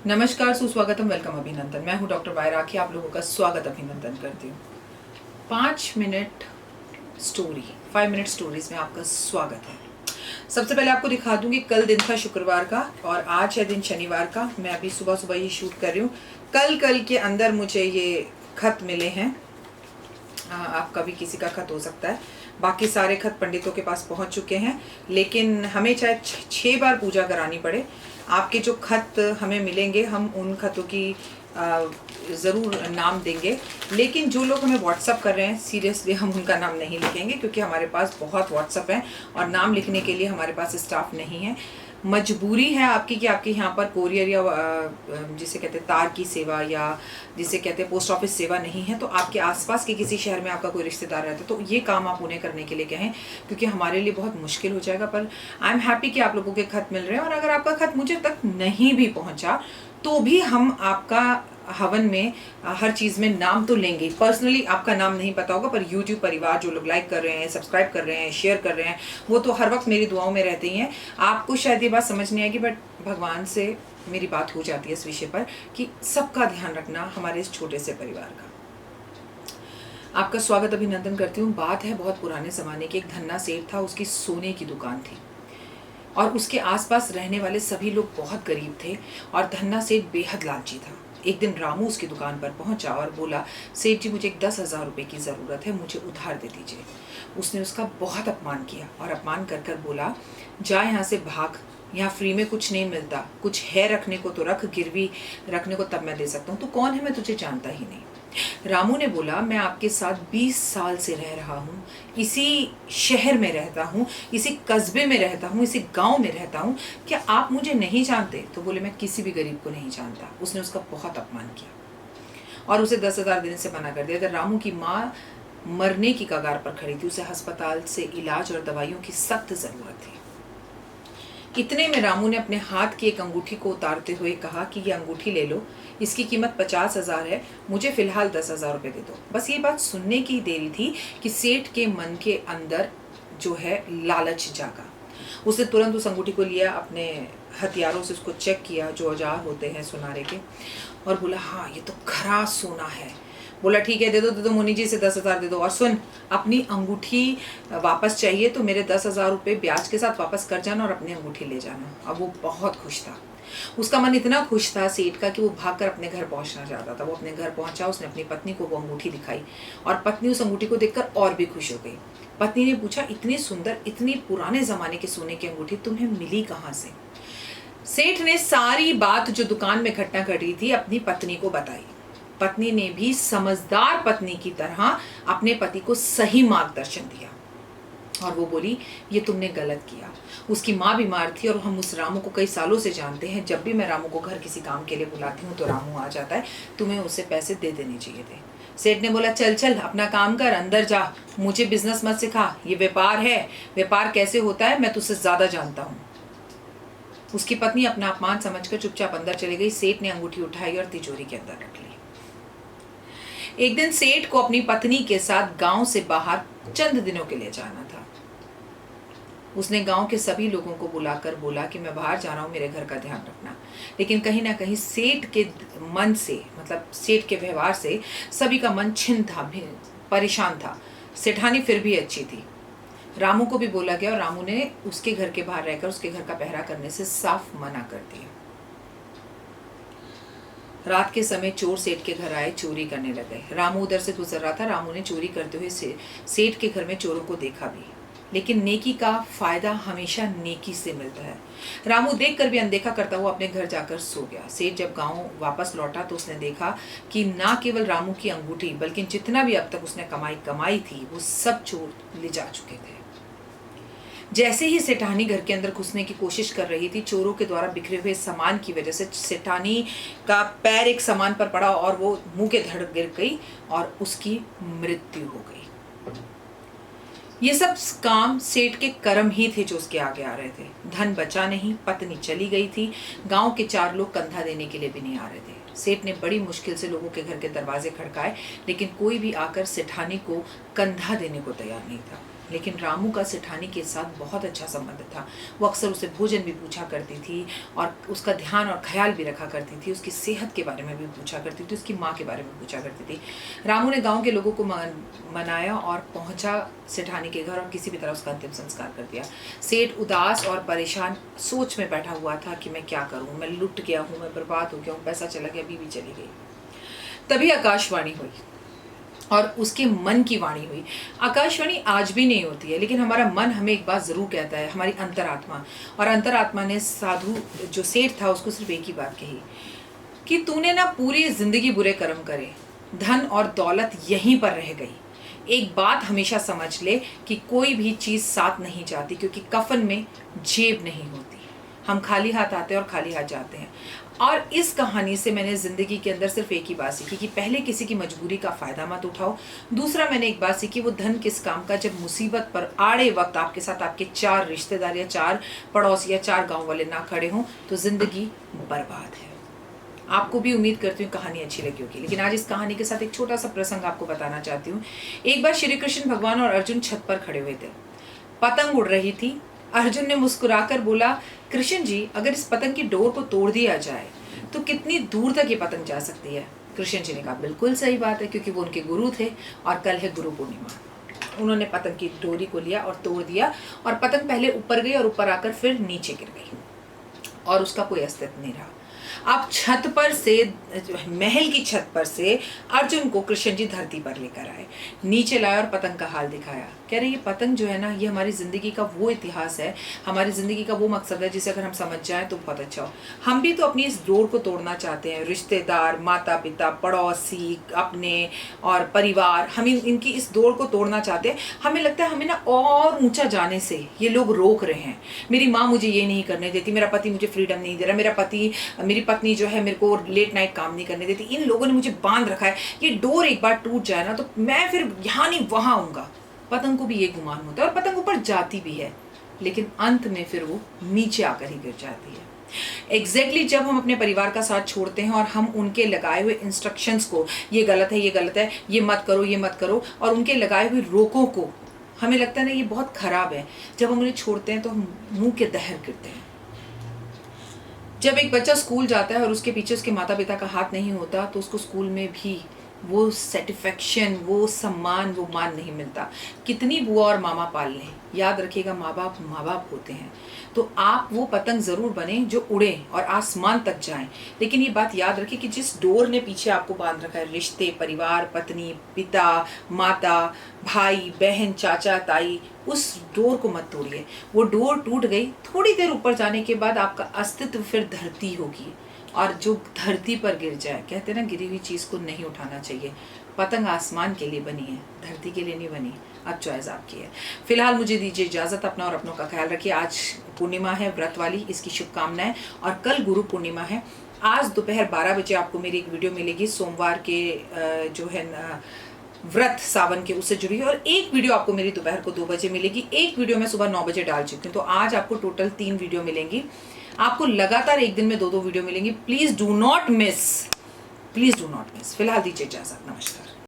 नमस्कार, सुस्वागतम, वेलकम, अभिनंदन। मैं हूं डॉक्टर वाय राखी, आप लोगों का स्वागत अभिनंदन करती हूँ। 5 मिनट स्टोरी, 5 मिनट स्टोरीज में आपका स्वागत है। सबसे पहले आपको दिखा दूंगी, कल दिन था शुक्रवार का और आज है दिन शनिवार का। मैं अभी सुबह सुबह ये शूट कर रही हूँ। कल के अंदर मुझे ये खत मिले हैं। आपका भी किसी का खत हो सकता है। बाकी सारे खत पंडितों के पास पहुंच चुके हैं, लेकिन हमें चाहे 6 बार पूजा करानी पड़े, आपके जो खत हमें मिलेंगे हम उन खतों की ज़रूर नाम देंगे। लेकिन जो लोग हमें व्हाट्सअप कर रहे हैं, सीरियसली हम उनका नाम नहीं लिखेंगे, क्योंकि हमारे पास बहुत व्हाट्सअप हैं और नाम लिखने के लिए हमारे पास स्टाफ नहीं है। मजबूरी है आपकी कि आपके यहाँ पर कोरियर या जिसे कहते हैं तार की सेवा या जिसे कहते हैं पोस्ट ऑफिस सेवा नहीं है, तो आपके आसपास के किसी शहर में आपका कोई रिश्तेदार रहता है तो ये काम आप उन्हें करने के लिए कहें, क्योंकि हमारे लिए बहुत मुश्किल हो जाएगा। पर आई एम हैप्पी कि आप लोगों के खत मिल रहे हैं, और अगर आपका खत मुझे तक नहीं भी पहुंचा तो भी हम आपका हवन में हर चीज़ में नाम तो लेंगे। पर्सनली आपका नाम नहीं पता होगा, पर यूट्यूब परिवार जो लोग लाइक कर रहे हैं, सब्सक्राइब कर रहे हैं, शेयर कर रहे हैं, वो तो हर वक्त मेरी दुआओं में रहते ही हैं। आपको शायद ये बात समझ नहीं आएगी, बट भगवान से मेरी बात हो जाती है इस विषय पर कि सबका ध्यान रखना हमारे इस छोटे से परिवार का। आपका स्वागत अभिनंदन करती हूँ। बात है बहुत पुराने ज़माने की। एक धन्ना सेठ था, उसकी सोने की दुकान थी और उसके आसपास रहने वाले सभी लोग बहुत गरीब थे और धन्ना सेठ बेहद लालची था। एक दिन रामू उसकी दुकान पर पहुंचा और बोला, सेठ जी मुझे 10,000 रुपये की ज़रूरत है, मुझे उधार दे दीजिए। उसने उसका बहुत अपमान किया और अपमान कर कर बोला, जा यहाँ से भाग, यहाँ फ्री में कुछ नहीं मिलता, कुछ है रखने को तो रख, गिरवी रखने को तब मैं दे सकता हूँ, तो कौन है, मैं तुझे जानता ही नहीं। रामू ने बोला, मैं आपके साथ 20 साल से रह रहा हूँ, इसी शहर में रहता हूँ, इसी कस्बे में रहता हूँ, इसी गांव में रहता हूँ, क्या आप मुझे नहीं जानते? तो बोले, मैं किसी भी गरीब को नहीं जानता। उसने उसका बहुत अपमान किया और उसे 10,000 देने से मना कर दिया। तो रामू की माँ मरने की कगार पर खड़ी थी, उसे अस्पताल से इलाज और दवाइयों की सख्त ज़रूरत थी। इतने में रामू ने अपने हाथ की एक अंगूठी को उतारते हुए कहा कि ये अंगूठी ले लो, इसकी कीमत 50,000 है, मुझे फिलहाल 10,000 रुपये दे दो। बस ये बात सुनने की देरी थी कि सेठ के मन के अंदर जो है लालच जागा। उसने तुरंत उस अंगूठी को लिया, अपने हथियारों से उसको चेक किया, जो औजार होते हैं सुनारे के, और बोला, हाँ ये तो खरा सोना है। बोला, ठीक है, दे दो मुनि जी से 10,000 दे दो, और सुन, अपनी अंगूठी वापस चाहिए तो मेरे 10,000 रुपये ब्याज के साथ वापस कर जाना और अपनी अंगूठी ले जाना। अब वो बहुत खुश था, उसका मन इतना खुश था सेठ का कि वो भागकर अपने घर पहुंचना चाहता था। वो अपने घर पहुंचा, उसने अपनी पत्नी को वो अंगूठी दिखाई और पत्नी उस अंगूठी को देखकर और भी खुश हो गई। पत्नी ने पूछा, इतनी सुंदर, इतनी पुराने जमाने के सोने की अंगूठी तुम्हें मिली कहाँ से? सेठ ने सारी बात जो दुकान में घटना घटी थी अपनी पत्नी को बताई। पत्नी ने भी समझदार पत्नी की तरह अपने पति को सही मार्गदर्शन दिया और वो बोली, ये तुमने गलत किया। उसकी माँ बीमार थी और हम उस रामू को कई सालों से जानते हैं। जब भी मैं रामू को घर किसी काम के लिए बुलाती हूँ तो रामू आ जाता है, तुम्हें उसे पैसे दे देने चाहिए थे। सेठ ने बोला, चल चल अपना काम कर, अंदर जा, मुझे बिजनेस मत सिखा, ये व्यापार है, व्यापार कैसे होता है मैं तुझसे ज्यादा जानता हूँ। उसकी पत्नी अपना अपमान समझकर चुपचाप अंदर चली गई। सेठ ने अंगूठी उठाई और तिजोरी के अंदर रख ली। एक दिन सेठ को अपनी पत्नी के साथ गांव से बाहर चंद दिनों के लिए जाना था। उसने गांव के सभी लोगों को बुलाकर बोला कि मैं बाहर जा रहा हूं, मेरे घर का ध्यान रखना। लेकिन कहीं ना कहीं सेठ के मन से, मतलब सेठ के व्यवहार से सभी का मन छिन्न था, परेशान था। सेठानी फिर भी अच्छी थी। रामू को भी बोला गया और रामू ने उसके घर के बाहर रहकर उसके घर का पहरा करने से साफ मना कर दिया। रात के समय चोर सेठ के घर आए, चोरी करने लगे। रामू उधर से गुजर रहा था। रामू ने चोरी करते हुए सेठ के घर में चोरों को देखा भी, लेकिन नेकी का फायदा हमेशा नेकी से मिलता है। रामू देखकर भी अनदेखा करता हुआ अपने घर जाकर सो गया। सेठ जब गांव वापस लौटा तो उसने देखा कि ना केवल रामू की अंगूठी बल्कि जितना भी अब तक उसने कमाई थी वो सब चोर ले जा चुके थे। जैसे ही सेठानी घर के अंदर घुसने की कोशिश कर रही थी, चोरों के द्वारा बिखरे हुए सामान की वजह से सेठानी का पैर एक सामान पर पड़ा और वो मुंह के धड़ गिर गई और उसकी मृत्यु हो गई। ये सब काम सेठ के कर्म ही थे जो उसके आगे आ रहे थे। धन बचा नहीं, पत्नी चली गई थी, गांव के 4 लोग कंधा देने के लिए भी नहीं आ रहे थे। सेठ ने बड़ी मुश्किल से लोगों के घर के दरवाजे खड़काए, लेकिन कोई भी आकर सेठानी को कंधा देने को तैयार नहीं था। लेकिन रामू का सेठानी के साथ बहुत अच्छा संबंध था। वो अक्सर उसे भोजन भी पूछा करती थी और उसका ध्यान और ख्याल भी रखा करती थी, उसकी सेहत के बारे में भी पूछा करती थी, उसकी माँ के बारे में पूछा करती थी। रामू ने गांव के लोगों को मनाया और पहुंचा सेठानी के घर और किसी भी तरह उसका अंतिम संस्कार कर दिया। सेठ उदास और परेशान सोच में बैठा हुआ था कि मैं क्या करूँ, मैं लुट गया हूँ, मैं बर्बाद हो गया हूँ, पैसा चला गया, बीवी चली गई। तभी आकाशवाणी हुई और उसके मन की वाणी हुई। आकाशवाणी आज भी नहीं होती है, लेकिन हमारा मन हमें एक बात ज़रूर कहता है, हमारी अंतरात्मा। और अंतरात्मा ने साधु जो सेठ था उसको सिर्फ एक ही बात कही कि तूने ना पूरी ज़िंदगी बुरे कर्म करे, धन और दौलत यहीं पर रह गई। एक बात हमेशा समझ ले कि कोई भी चीज़ साथ नहीं जाती, क्योंकि कफन में जेब नहीं होती। हम खाली हाथ आते हैं और खाली हाथ जाते हैं। और इस कहानी से मैंने ज़िंदगी के अंदर सिर्फ एक ही बात सीखी कि पहले किसी की मजबूरी का फ़ायदा मत उठाओ। दूसरा मैंने एक बात सीखी, वो धन किस काम का जब मुसीबत पर आड़े वक्त आपके साथ आपके 4 रिश्तेदार या 4 पड़ोसी या 4 गांव वाले ना खड़े हों तो ज़िंदगी बर्बाद है। आपको भी उम्मीद करती हूँ कहानी अच्छी लगी होगी। लेकिन आज इस कहानी के साथ एक छोटा सा प्रसंग आपको बताना चाहती हूँ। एक बार श्री कृष्ण भगवान और अर्जुन छत पर खड़े हुए थे। पतंग उड़ रही थी। अर्जुन ने मुस्कुराकर बोला, कृष्ण जी, अगर इस पतंग की डोर को तोड़ दिया जाए तो कितनी दूर तक ये पतंग जा सकती है? कृष्ण जी ने कहा, बिल्कुल सही बात है, क्योंकि वो उनके गुरु थे और कल है गुरु पूर्णिमा। उन्होंने पतंग की डोरी को लिया और तोड़ दिया और पतंग पहले ऊपर गई और ऊपर आकर फिर नीचे गिर गई और उसका कोई अस्तित्व नहीं रहा। अब छत पर से, महल की छत पर से अर्जुन को कृष्ण जी धरती पर लेकर आए, नीचे लाए और पतंग का हाल दिखाया। कह रहे ये पतंग जो है ना, ये हमारी ज़िंदगी का वो इतिहास है, हमारी ज़िंदगी का वो मकसद है जिसे अगर हम समझ जाएं तो बहुत अच्छा हो। हम भी तो अपनी इस डोर को तोड़ना चाहते हैं। रिश्तेदार, माता पिता, पड़ोसी, अपने और परिवार, हम इनकी इस डोर को तोड़ना चाहते हैं। हमें लगता है हमें ना और ऊंचा जाने से ये लोग रोक रहे हैं। मेरी माँ मुझे ये नहीं करने देती, मेरा पति मुझे फ्रीडम नहीं दे रहा, मेरी पत्नी जो है मेरे को लेट नाइट काम नहीं करने देती, इन लोगों ने मुझे बांध रखा है। ये डोर एक बार टूट जाए ना तो मैं फिर यहाँ नहीं वहां आऊंगा। पतंग को भी ये गुमान होता है और पतंग ऊपर जाती भी है, लेकिन अंत में फिर वो नीचे आकर ही गिर जाती है। एग्जैक्टली जब हम अपने परिवार का साथ छोड़ते हैं और हम उनके लगाए हुए इंस्ट्रक्शंस को, ये गलत है, ये गलत है, ये मत करो, ये मत करो, और उनके लगाए हुए रोकों को हमें लगता है ना ये बहुत खराब है, जब हम उन्हें छोड़ते हैं तो हम मुंह के दहर गिरते हैं। जब एक बच्चा स्कूल जाता है और उसके पीछे उसके माता पिता का हाथ नहीं होता तो उसको स्कूल में भी वो सेटिस्फैक्शन, वो सम्मान, वो मान नहीं मिलता। कितनी बुआ और मामा पाल लें, याद रखिएगा माँ बाप होते हैं। तो आप वो पतंग ज़रूर बने जो उड़े और आसमान तक जाएं, लेकिन ये बात याद रखिए कि जिस डोर ने पीछे आपको बांध रखा है, रिश्ते, परिवार, पत्नी, पिता, माता, भाई, बहन, चाचा, ताई, उस डोर को मत तोड़िए। वो डोर टूट गई, थोड़ी देर ऊपर जाने के बाद आपका अस्तित्व फिर धरती होगी, और जो धरती पर गिर जाए, कहते हैं ना गिरी हुई चीज़ को नहीं उठाना चाहिए। पतंग आसमान के लिए बनी है, धरती के लिए नहीं बनी। अब चॉइस आपकी है। फिलहाल मुझे दीजिए इजाज़त, अपना और अपनों का ख्याल रखिए। आज पूर्णिमा है, व्रत वाली, इसकी शुभकामनाएं, और कल गुरु पूर्णिमा है। आज दोपहर 12 बजे आपको मेरी एक वीडियो मिलेगी सोमवार के जो है व्रत सावन के, उससे जुड़ी, और एक वीडियो आपको मेरी दोपहर को 2 बजे मिलेगी। एक वीडियो मैं सुबह 9 बजे डाल चुकी हूँ, तो आज आपको टोटल 3 वीडियो मिलेंगी। आपको लगातार एक दिन में 2-2 वीडियो मिलेंगी। Please do not miss, please do not miss. फिलहाल दीजिए इजाज़त, नमस्कार।